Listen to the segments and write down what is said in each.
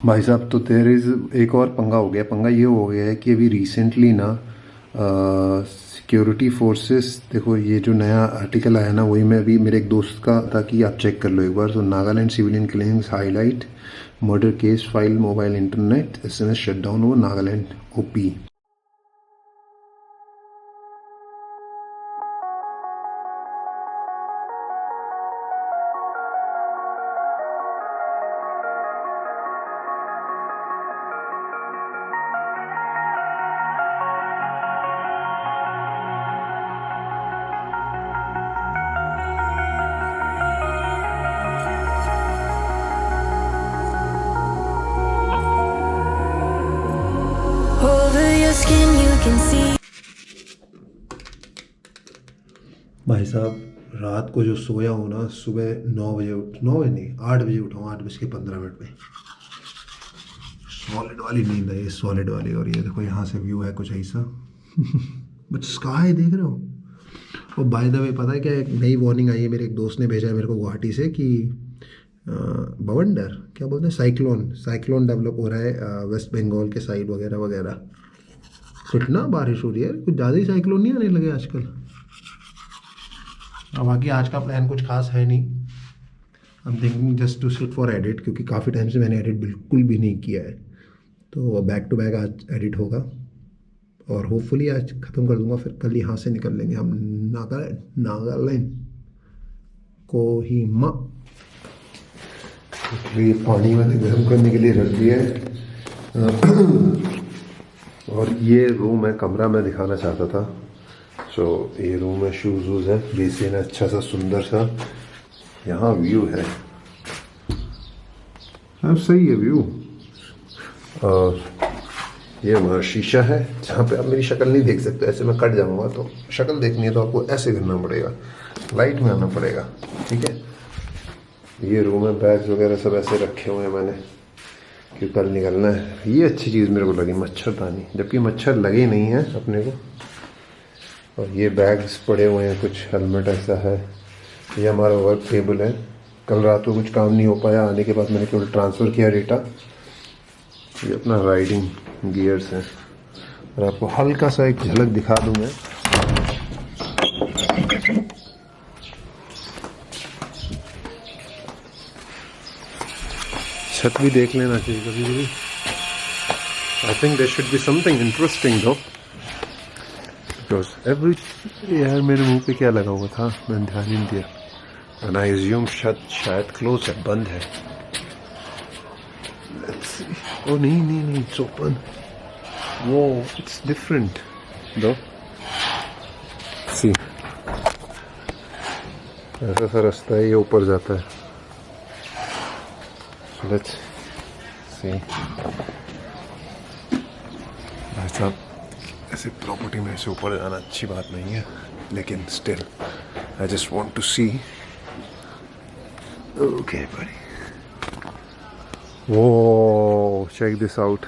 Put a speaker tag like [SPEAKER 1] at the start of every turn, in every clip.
[SPEAKER 1] भाई साहब तो देयर इज़ एक और पंगा हो गया। पंगा ये हो गया है कि अभी रिसेंटली ना सिक्योरिटी फोर्सेस, देखो ये जो नया आर्टिकल आया ना, वही मैं अभी मेरे एक दोस्त का था कि आप चेक कर लो एक बार। तो Nagaland civilian killings highlight, murder case file, mobile internet, SMS shutdown वो Nagaland OP.
[SPEAKER 2] Over your skin you can see.
[SPEAKER 1] भाई साहब रात को जो सोया हूँ ना, सुबह 9 बजे 9 बजे नहीं 8 बजे उठा हूँ, 8:15 में। सॉलिड वाली नींद है ये, सॉलिड वाली। और ये देखो यहाँ से व्यू है कुछ ऐसा। बट स्काई देख रहे हो। और बाय द वे पता है क्या, एक नई वार्निंग आई है, मेरे एक दोस्त ने भेजा है मेरे को गुवाहाटी से कि बवंडर क्या बोलते हैं, साइक्लोन डेवलप हो रहा है वेस्ट बंगाल के साइड वगैरह वगैरह। कितना बारिश हो रही है, कुछ ज़्यादा ही साइक्लोन नहीं आने लगे आजकल। अब बाकी आज का प्लान कुछ खास है नहीं। I am thinking just to sit for edit, क्योंकि काफ़ी टाइम से मैंने एडिट बिल्कुल भी नहीं किया है। तो बैक टू बैक आज एडिट होगा और होपफुली आज ख़त्म कर दूंगा। फिर कल यहाँ से निकल लेंगे हम नागालैंड कोहिमा। ये पानी मैंने गर्म करने के लिए रख दिया है। और ये रूम है, कमरा मैं दिखाना चाहता था। सो ये रूम है, शूज़ वूज़ है, बेसिन है अच्छा सा सुंदर सा। यहाँ व्यू है, अब सही है व्यू। और ये हमारा शीशा है जहाँ पे आप मेरी शक्ल नहीं देख सकते, ऐसे मैं कट जाऊँगा। तो शक्ल देखनी है तो आपको ऐसे करना पड़ेगा, लाइट में आना पड़ेगा, ठीक है। ये रूम है, बैग्स वगैरह सब ऐसे रखे हुए हैं मैंने, क्योंकि कल निकलना है। ये अच्छी चीज़ मेरे को लगी, मच्छरदानी, जबकि मच्छर लगे नहीं है अपने को। और ये बैग्स पड़े हुए हैं, कुछ हेलमेट ऐसा है। ये हमारा वर्क टेबल है, कल रात को कुछ काम नहीं हो पाया, आने के बाद मैंने केवल ट्रांसफ़र किया डेटा। ये अपना राइडिंग गियर्स हैं। और आपको हल्का सा एक झलक दिखा दूँ मैं। छत भी देख लेना चाहिए कभी कभी। I think there should be something interesting though, because every यार मेरे मुंह पे क्या लगा हुआ था, मैंने ध्यान ही नहीं दिया। एंड आई अज्यूम छत शायद क्लोज है, बंद है। ओ नहीं इट्स ओपन। वो इट्स डिफरेंट दो। सी ऐसा सा रास्ता है, ये ऊपर जाता है। Let's see. भाई साहब ऐसे प्रॉपर्टी में से ऊपर जाना अच्छी बात नहीं है, लेकिन still I just want to see. Okay बड़ी, वो check this out.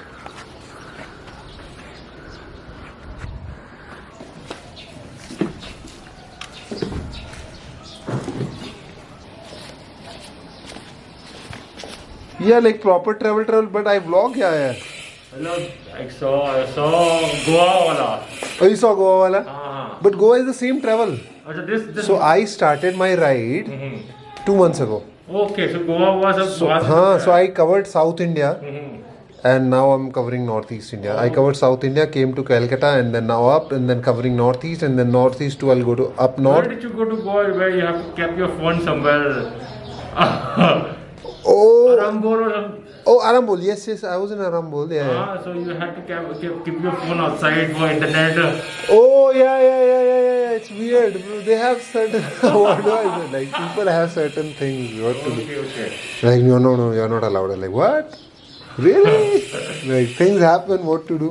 [SPEAKER 1] Yeah, like proper travel, but I vlog क्या है?
[SPEAKER 3] Hello, I saw Goa wala.
[SPEAKER 1] Oh, you saw Goa wala?
[SPEAKER 3] हाँ.
[SPEAKER 1] But Goa is the same travel.
[SPEAKER 3] अच्छा, this.
[SPEAKER 1] So I started my ride 2 months ago.
[SPEAKER 3] Okay, so Goa was a.
[SPEAKER 1] हाँ, so I covered South India, and now I'm covering Northeast India. I covered South India, came to Calcutta, and then now up, and then covering Northeast, and then Northeast too. I'll go to up
[SPEAKER 3] Where
[SPEAKER 1] north.
[SPEAKER 3] did you go to Goa where you have kept your phone somewhere?
[SPEAKER 1] Oh,
[SPEAKER 3] Arambol or some.
[SPEAKER 1] oh, Arambol. Yes, I was in Arambol. Yeah.
[SPEAKER 3] So you had to keep your phone outside for internet.
[SPEAKER 1] Oh, yeah. It's weird. They have certain. What do I say? Like people have certain things. What to do?
[SPEAKER 3] Okay.
[SPEAKER 1] Like no, you're not allowed. I'm like what? Really? Like things happen. What to do?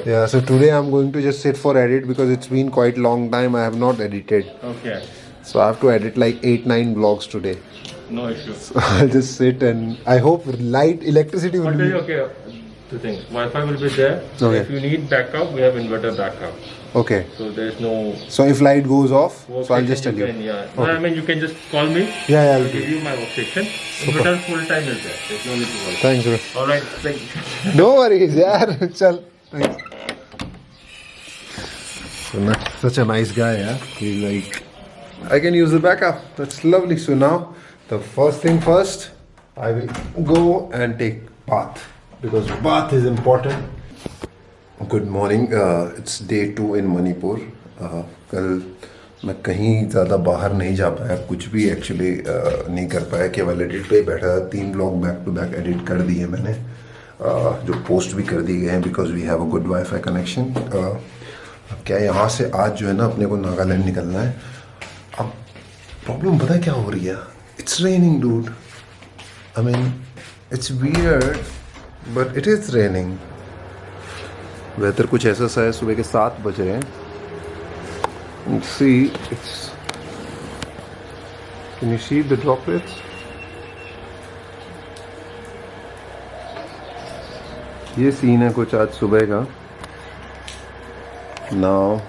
[SPEAKER 1] Yeah. So today I'm going to just sit for edit because it's been quite long time. I have not edited.
[SPEAKER 3] Okay.
[SPEAKER 1] So I have to edit like 8-9 vlogs today.
[SPEAKER 3] No issue.
[SPEAKER 1] So I'll just sit and I hope electricity will be.
[SPEAKER 3] Okay. two things. Wi-Fi will be there.
[SPEAKER 4] Okay.
[SPEAKER 3] If you need backup, we have inverter backup.
[SPEAKER 4] Okay.
[SPEAKER 3] So there's no.
[SPEAKER 4] So if light goes off, so I'll
[SPEAKER 3] workstation
[SPEAKER 4] just tell you.
[SPEAKER 3] can, yeah.
[SPEAKER 4] Okay.
[SPEAKER 3] I mean, you can just call me.
[SPEAKER 4] Yeah,
[SPEAKER 3] I'll
[SPEAKER 4] I'll
[SPEAKER 3] give you my workstation.
[SPEAKER 4] Super.
[SPEAKER 3] Inverter full time is there. There's no need to worry.
[SPEAKER 4] Thanks, bro.
[SPEAKER 3] All right. Thank you.
[SPEAKER 4] No worries, yaar. Chal. Thanks.
[SPEAKER 1] Such a nice guy, yeah. He's like, I can use the backup. That's lovely. So now, the first thing first, I will go and take bath because bath is important. Good morning. It's day 2 in Manipur. कल मैं कहीं ज़्यादा बाहर नहीं जा पाया, कुछ भी एक्चुअली नहीं कर पाया, केवल एडिट पे ही बैठा था। 3 blog back to back edit कर दिए मैंने, जो पोस्ट भी कर दिए गए हैं because we have a good wifi connection. क्या यहाँ से आज जो है ना अपने को नागालैंड निकलना है। अब प्रॉब्लम पता है क्या हो रही है? It's raining dude, I mean it's weird but it is raining. Weather कुछ ऐसा सा है, सुबह के 7 बज रहे हैं। See, it's. Can you see the droplets? ये सीन है कुछ आज सुबह का। Now,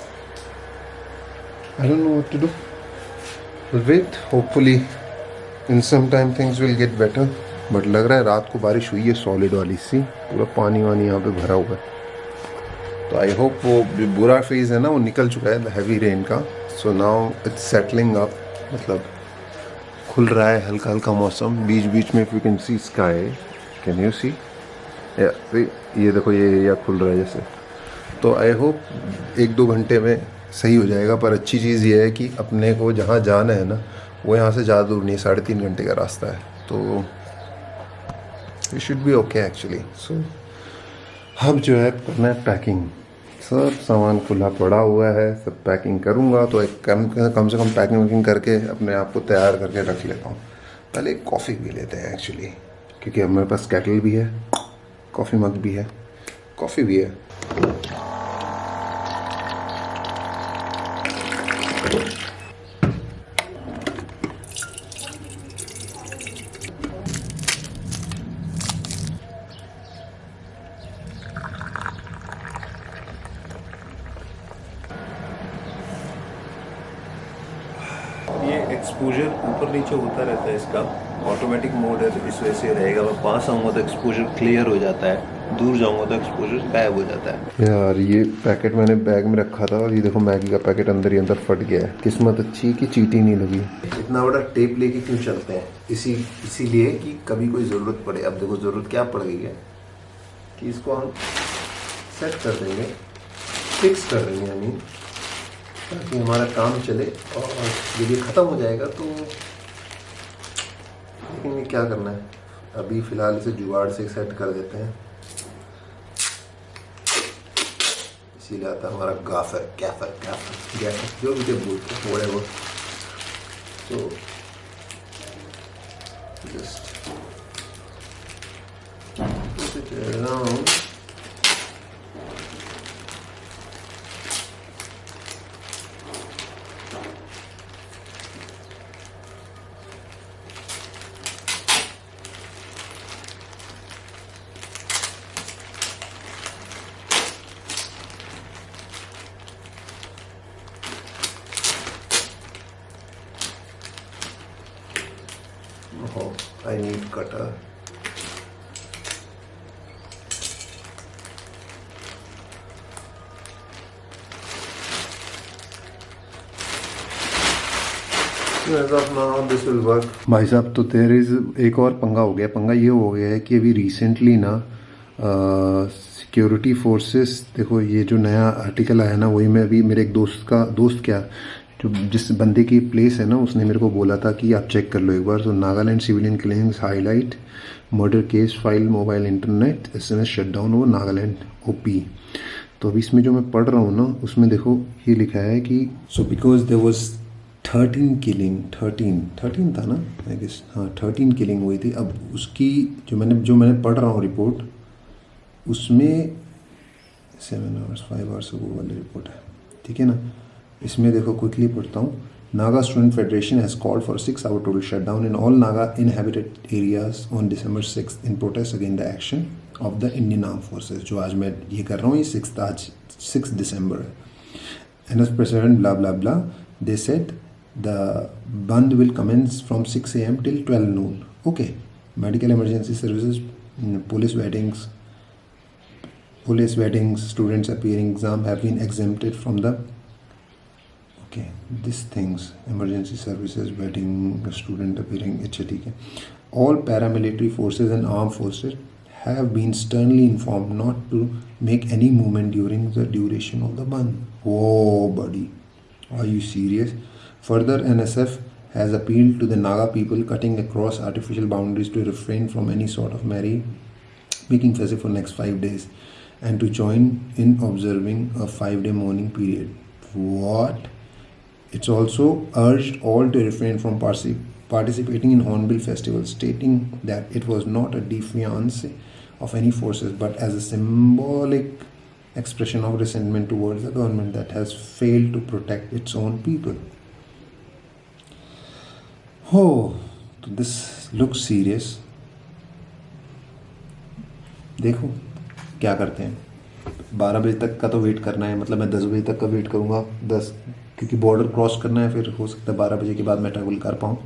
[SPEAKER 1] I don't know what to do. We'll wait. Hopefully, in some time things will get better. But लग रहा है रात को बारिश हुई है सॉलिड वाली सी, पूरा पानी वानी यहाँ पे भरा हुआ है। तो आई होप वो जो बुरा फेज़ है ना वो निकल चुका है, द हैवी रेन का। So now it's settling up, मतलब खुल रहा है हल्का हल्का मौसम। बीच बीच में if you can see sky, can you see, ये देखो ये एरिया खुल रहा है जैसे। तो आई होप 1-2 घंटे में सही हो जाएगा। पर अच्छी चीज़ ये है कि अपने को जहाँ जाना है ना वो यहाँ से ज़्यादा दूर नहीं है, 3.5 घंटे का रास्ता है। तो we should be okay actually. So अब जो है करना है पैकिंग। सब सामान खुला पड़ा हुआ है, सब पैकिंग करूँगा। तो एक कम से कम पैकिंग करके अपने आप को तैयार करके रख लेता हूँ। पहले कॉफ़ी पी लेते हैं एक्चुअली, क्योंकि अब मेरे पास केटल भी है, कॉफ़ी मग भी है, कॉफ़ी भी है। ये एक्सपोजर ऊपर नीचे होता रहता है, इसका ऑटोमेटिक मोड है, तो इस वजह से रहेगा। मैं पास आऊँगा तो एक्सपोजर क्लियर हो जाता है, दूर जाऊँगा तो एक्सपोजर गायब हो जाता है। यार ये पैकेट मैंने बैग में रखा था और ये देखो मैगी का पैकेट अंदर ही अंदर फट गया है। किस्मत अच्छी कि चींटी नहीं लगी। इतना बड़ा टेप लेके क्यों चलते हैं? इसीलिए कि कभी कोई ज़रूरत पड़े। अब देखो ज़रूरत क्या पड़ गई है कि इसको हम सेट कर देंगे, फिक्स कर देंगे यानी, ताकि हमारा काम चले। और जब ये ख़त्म हो जाएगा तो लेकिन क्या करना है, अभी फ़िलहाल इसे जुगाड़ से सेट कर देते हैं। इसीलिए आता है हमारा गैफर जो भी बोलते हैं वो। तो just put it around. Oh, I need cutter. As of now, this will work. भाई साहब, तो देयर इज एक और पंगा हो गया। पंगा ये हो गया है कि अभी रिसेंटली ना सिक्योरिटी फोर्सेस, देखो ये जो नया आर्टिकल आया ना, वही मैं अभी मेरे एक दोस्त क्या जो जिस बंदे की प्लेस है ना, उसने मेरे को बोला था कि आप चेक कर लो एक बार। तो Nagaland civilian killings highlight murder case file mobile internet SMS shutdown वो नागालैंड OP। तो अभी इसमें जो मैं पढ़ रहा हूँ ना, उसमें देखो ये लिखा है कि so because there was 13 killing 13 था ना आई गेस, हाँ 13 किलिंग हुई थी। अब उसकी जो मैंने पढ़ रहा हूँ रिपोर्ट, उसमें 7 hours 5 hours वो वाली रिपोर्ट है, ठीक है ना। इसमें देखो क्विकली पढ़ता हूँ Naga Student Federation has called for a 6-hour total shutdown in all Naga inhabited areas on December 6th in protest against the action of the Indian Armed Forces. जो आज मैं ये कर रहा हूँ, ये 6 December है. And as President blah blah blah, they said the band will commence from 6 a.m. till 12 noon. Okay. Medical emergency services, police weddings, students appearing exam have been exempted from the. Okay, these things, emergency services, wedding, student appearing, etc. All paramilitary forces and armed forces have been sternly informed not to make any movement during the duration of the ban. Oh, buddy, are you serious? Further, NSF has appealed to the Naga people cutting across artificial boundaries to refrain from any sort of making festival for next 5 days and to join in observing a 5-day mourning period. What? It's also urged all to refrain from participating in Hornbill Festival, stating that it was not a defiance of any forces but as a symbolic expression of resentment towards the government that has failed to protect its own people. Oh, this looks serious. देखो क्या करते हैं. 12 बजे तक का तो wait करना है, मतलब मैं 10 बजे तक का वेट करूँगा. 10 क्योंकि बॉर्डर क्रॉस करना है, फिर हो सकता है 12 बजे के बाद मैं ट्रैवल कर पाऊँ.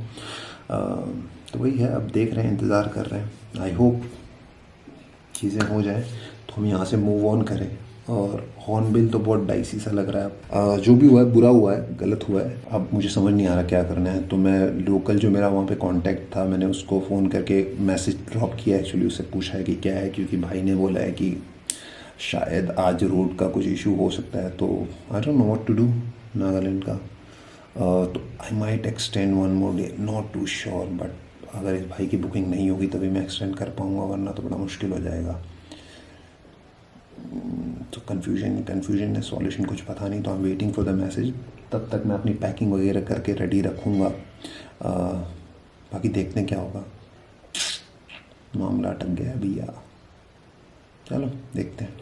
[SPEAKER 1] तो वही है, अब देख रहे हैं, इंतज़ार कर रहे हैं. आई होप चीज़ें हो जाए तो हम यहाँ से मूव ऑन करें. और हॉर्नबिल तो बहुत डाइसी सा लग रहा है. जो भी हुआ है बुरा हुआ है, गलत हुआ है. अब मुझे समझ नहीं आ रहा क्या करना है. तो मैं लोकल जो मेरा वहाँ पे कांटेक्ट था, मैंने उसको फ़ोन करके मैसेज ड्रॉप किया. एक्चुअली उससे पूछा है कि क्या है, क्योंकि भाई ने बोला है कि शायद आज रोड का कुछ इशू हो सकता है. तो I don't know what to do Nagaland का. तो I might extend 1 more day, not too sure. But अगर इस भाई की बुकिंग नहीं होगी तभी मैं एक्सटेंड कर पाऊँगा, वरना तो बड़ा मुश्किल हो जाएगा. तो कन्फ्यूजन है, सॉल्यूशन कुछ पता नहीं. तो I am waiting for the message. तब तक मैं अपनी पैकिंग वगैरह करके रेडी रखूँगा. बाकी देखते हैं क्या होगा. मामला अटक गया भैया. चलो देखते हैं.